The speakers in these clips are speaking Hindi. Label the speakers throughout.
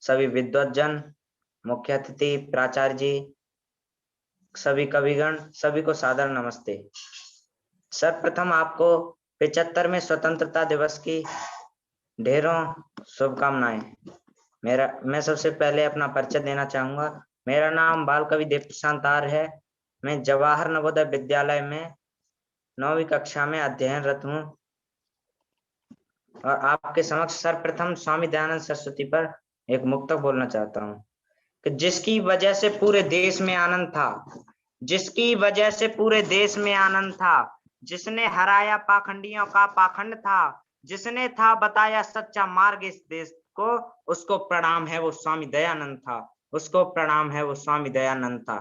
Speaker 1: सभी विद्वतजन, मुख्य अतिथि, प्राचार्य जी, सभी कविगण, सभी को सादर नमस्ते। सर्वप्रथम आपको 75वें स्वतंत्रता दिवस की ढेरों शुभकामनाएं। मैं सबसे पहले अपना परिचय देना चाहूंगा। मेरा नाम बाल कवि देव प्रशांत आर्य है। मैं जवाहर नवोदय विद्यालय में 9वीं कक्षा में अध्ययनरत हूँ और आपके समक्ष सर्वप्रथम स्वामी दयानंद सरस्वती पर एक मुक्तक बोलना चाहता हूँ कि जिसकी वजह से पूरे देश में आनंद था, जिसकी वजह से पूरे देश में आनंद था, जिसने हराया पाखंडियों का पाखंड था, जिसने था बताया सच्चा मार्ग इस देश को, उसको प्रणाम है वो स्वामी दयानंद था, उसको प्रणाम है वो स्वामी दयानंद था।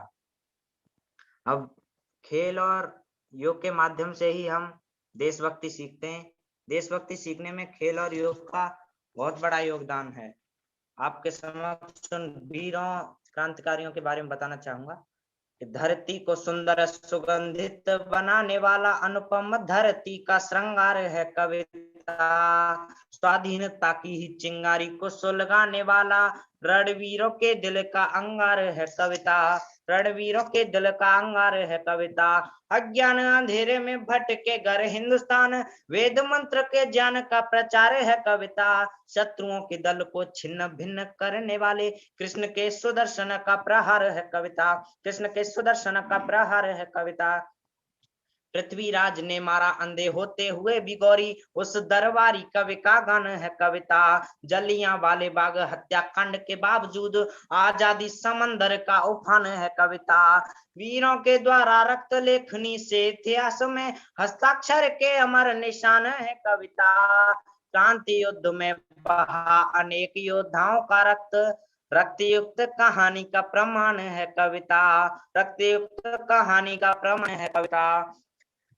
Speaker 1: अब खेल और योग के माध्यम से ही हम देशभक्ति सीखते हैं। देशभक्ति सीखने में खेल और योग का बहुत बड़ा योगदान है। आपके समक्ष उन वीरों क्रांतिकारियों के बारे में बताना चाहूंगा। धरती को सुंदर सुगंधित बनाने वाला अनुपम धरती का श्रृंगार है कविता, स्वाधीनता की ही चिंगारी को सुलगाने वाला रणवीरों के दिल का अंगार है कविता, रणवीरों के दिल का अंगार है कविता। अज्ञान अंधेरे में भटके घर हिंदुस्तान, वेद मंत्र के ज्ञान का प्रचार है कविता, शत्रुओं के दल को छिन्न भिन्न करने वाले कृष्ण के सुदर्शन का प्रहार है कविता, कृष्ण के सुदर्शन का प्रहार है कविता। पृथ्वीराज ने मारा अंधे होते हुए भी गौरी, उस दरबारी कवि का गान है कविता। जलियां वाले बाग हत्याकांड के बावजूद आजादी समंदर का उफान है कविता। वीरों के द्वारा रक्त लेखनी से इतिहास में हस्ताक्षर के अमर निशान है कविता। क्रांति युद्ध में बहा अनेक योद्धाओं का रक्त युक्त कहानी का प्रमाण है कविता, रक्त युक्त कहानी का प्रमाण है कविता।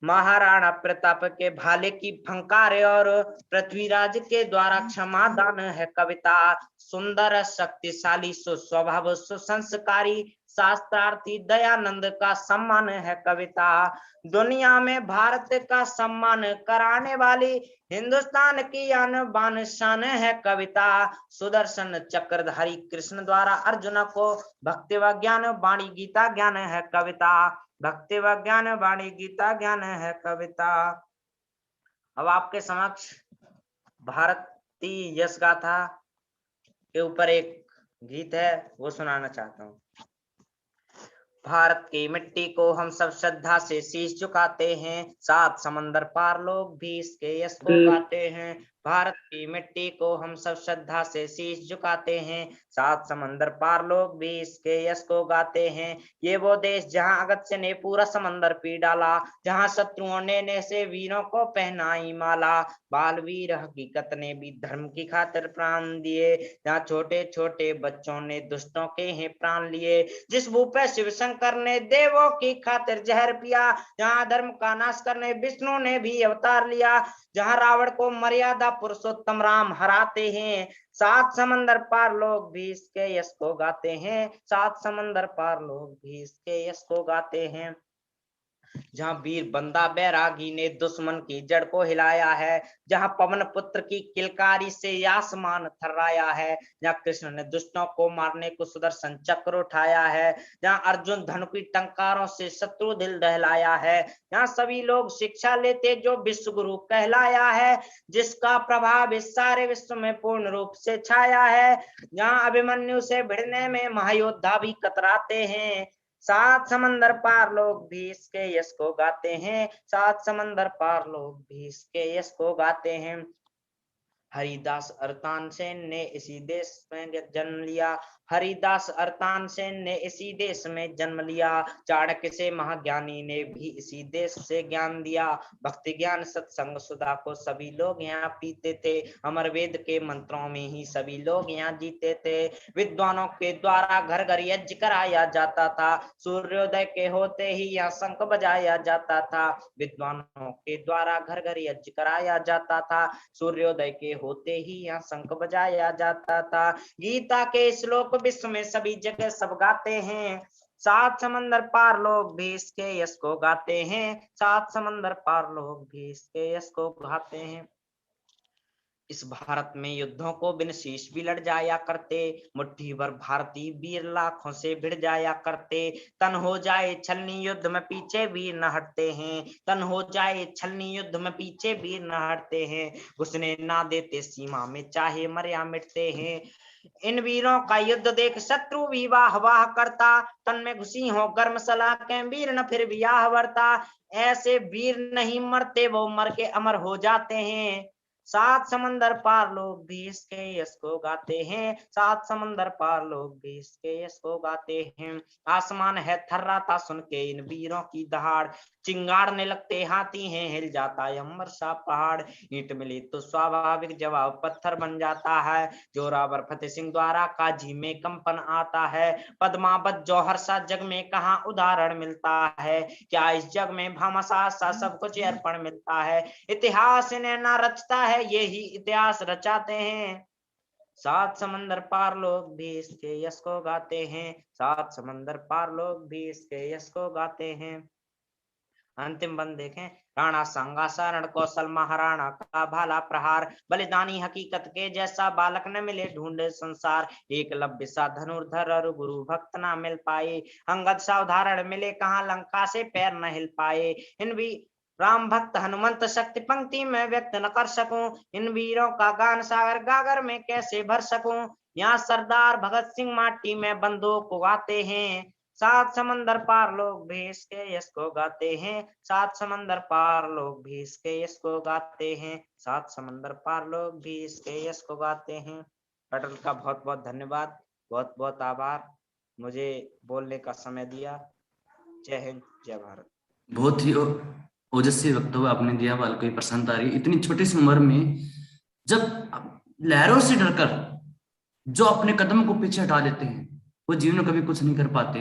Speaker 1: महाराणा प्रताप के भाले की फंकार और पृथ्वीराज के द्वारा क्षमादान है कविता। सुंदर शक्तिशाली सुस्वभाव सुसंस्कारी शास्त्रार्थी दयानंद का सम्मान है कविता। दुनिया में भारत का सम्मान कराने वाली हिंदुस्तान की आन बान शान है कविता। सुदर्शन चक्रधारी कृष्ण द्वारा अर्जुन को भक्ति व ज्ञान वाणी गीता ज्ञान है कविता, भक्ति व ज्ञान वाणी गीता ज्ञान है कविता। अब आपके समक्ष भारतीय यश गाथा के ऊपर एक गीत है, वो सुनाना चाहता हूँ। भारत की मिट्टी को हम सब श्रद्धा से शीश झुकाते हैं, सात समंदर पार लोग भी इसके यश को गाते हैं। भारत की मिट्टी को हम सब श्रद्धा से शीश झुकाते हैं, सात समंदर पार लोग भी इसके यश को गाते हैं। ये वो देश जहां अगस्त्य ने पूरा समंदर पी डाला, जहां शत्रुओं ने से वीरों को पहनाई माला, बालवीर हकीकत ने भी धर्म की खातिर प्राण दिए, जहां छोटे छोटे बच्चों ने दुष्टों के हैं प्राण लिए। जिस भूप पे शिव शंकर ने देवों की खातिर जहर पिया, जहां धर्म का नाश करने विष्णु ने भी अवतार लिया, जहां रावण को मर्यादा पुरुषोत्तम राम हराते हैं, सात समंदर पार लोग भी इसके यश को गाते हैं, सात समंदर पार लोग भी इसके यश को गाते हैं। जहां वीर बंदा बैरागी ने दुश्मन की जड़ को हिलाया है, जहां पवन पुत्र की किलकारी से आसमान थर्राया है, जहां कृष्ण ने दुष्टों को मारने को सुदर्शन चक्र उठाया है, जहां अर्जुन धनु की टंकारों से शत्रु दिल दहलाया है, जहां सभी लोग शिक्षा लेते जो विश्व गुरु कहलाया है, जिसका प्रभाव इस सारे विश्व में पूर्ण रूप से छाया है, जहां अभिमन्यु से भिड़ने में महायोद्धा भी कतराते हैं, सात समंदर पार लोग भी इसके यश को गाते हैं, सात समंदर पार लोग भी इसके यश को गाते हैं। हरिदास अरतान सेन ने इसी देश में जन्म लिया, हरिदास अरतान सेन ने इसी देश में जन्म लिया, चाणक्य से महाज्ञानी ने भी इसी देश से ज्ञान दिया। भक्ति ज्ञान सत्संग सुधा को सभी लोग यहाँ पीते थे, अमर वेद के मंत्रों में ही सभी लोग यहाँ जीते थे। विद्वानों के द्वारा घर घर यज्ञ कराया जाता था, सूर्योदय के होते ही यहाँ शंख बजाया जाता था। विद्वानों के द्वारा घर घर यज्ञ कराया जाता था, सूर्योदय के होते ही यहाँ शंख बजाया जाता था। गीता के श्लोक विश्व में सभी जगह सब गाते हैं, सात समंदर पार लोग भी इसके यश को गाते हैं, सात समंदर पार लोग भी इसके यश को गाते हैं। इस भारत में युद्धों को बिन शीश भी लड़ जाया करते, मुट्ठी भर भारतीय वीर लाखों से भिड़ जाया करते। तन हो जाए छलनी युद्ध में पीछे वीर न हटते हैं, तन हो जाए छलनी युद्ध में पीछे वीर न हटते हैं। घुसने ना देते सीमा में चाहे मर मिटते हैं। इन वीरों का युद्ध देख शत्रु भी वाह वाह करता, तन में घुसी हो गर्म सलाखें वीर न फिर भी आह भरता। ऐसे वीर नहीं मरते, वो मर के अमर हो जाते हैं। सात समंदर पार लोग भी इसके यश को गाते हैं, सात समंदर पार लोग भी इसके यश को गाते हैं। आसमान है थर्राता सुन के इन वीरों की दहाड़, चिंगाड़ने लगते हाथी हैं हिल जाता है अंबर सा पहाड़। ईंट मिली तो स्वाभाविक जवाब पत्थर बन जाता है, जोरावर फतेह सिंह द्वारा काजी में कंपन आता है। पद्मावत जौहर सा जग में कहाँ उदाहरण मिलता है, क्या इस जग में भामाशाह सा सब कुछ अर्पण मिलता है। इतिहास इन्हें ना रचता है, ये ही इतिहास रचाते हैं। सात समंदर पार लोग भी इसके यश को गाते हैं, सात समंदर पार लोग भी इसके यश को गाते हैं। अंतिम बंद देखें। राणा सांगा शरण कौशल महाराणा का भाला प्रहार, बलिदानी हकीकत के जैसा बालक न मिले ढूंढे संसार। एकलव्य सा धनुर्धर और गुरु भक्त ना मिल पाए, अंगद सा उदाहरण मिले कहाँ लंका से पैर न हिल पाए। इन भी राम भक्त हनुमंत शक्ति पंक्ति में व्यक्त न कर सकूं, इन वीरों का गान सागर गागर में कैसे भर सकूं। यहाँ सरदार भगत सिंह माटी में बंदूक को गाते हैं, सात समंदर पार लोग भी इसके यश को गाते हैं, सात समंदर पार लोग भी इसके यश को गाते हैं, सात समंदर पार लोग भी इसके यश को गाते हैं। अटल का बहुत बहुत धन्यवाद, बहुत बहुत आभार, मुझे बोलने का समय दिया। जय हिंद, जय भारत।
Speaker 2: बहुत ही ओजस्वी वक्तव्य आपने दिया, वाल्मीकि प्रसन्नता रही इतनी छोटी सी उम्र में, जब लहरों से डरकर जो अपने कदम को पीछे हटा लेते हैं वो जीवन में कभी कुछ नहीं कर पाते।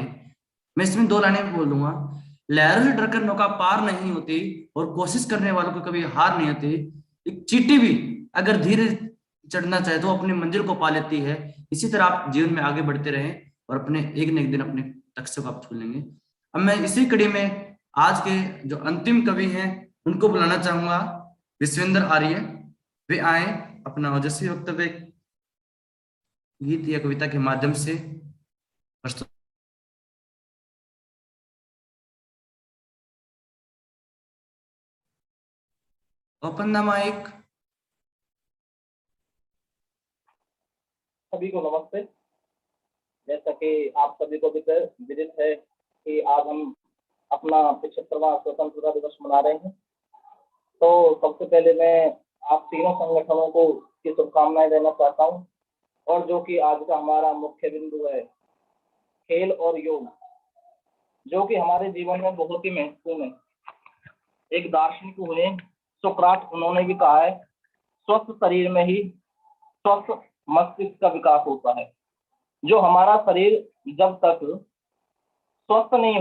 Speaker 2: मैं इसमें दो लाइनें बोल दूंगा। लहरों से डरकर नौका पार नहीं होती और कोशिश करने वालों को कभी हार नहीं होती। एक चींटी भी अगर धीरे चढ़ना चाहे तो अपनी मंजिल को पा लेती है। इसी तरह आप जीवन में आगे बढ़ते रहें और अपने एक न एक दिन अपने लक्ष्य को आप छू लेंगे। अब मैं इसी कड़ी में आज के जो अंतिम कवि हैं उनको बुलाना चाहूंगा, विश्वेंद्र आर्य। वे आए अपना ओजस्वी वक्तव्य गीत या कविता के माध्यम से प्रस्तुत। Open the mic.
Speaker 3: सभी को नमस्ते। जैसा कि आप सभी को विदित है कि आज हम अपना 75वां स्वतंत्रता दिवस मना रहे हैं, तो सबसे पहले मैं आप तीनों संगठनों को की शुभकामनाएं देना चाहता हूं। और जो कि आज का हमारा मुख्य बिंदु है खेल और योग, जो कि हमारे जीवन में बहुत ही महत्वपूर्ण है। एक दार्शनिक हुए सुकरात, उन्होंने भी कहा है स्वस्थ शरीर में ही स्वस्थ मस्तिष्क का विकास होता है। जो हमारा शरीर जब तक स्वस्थ नहीं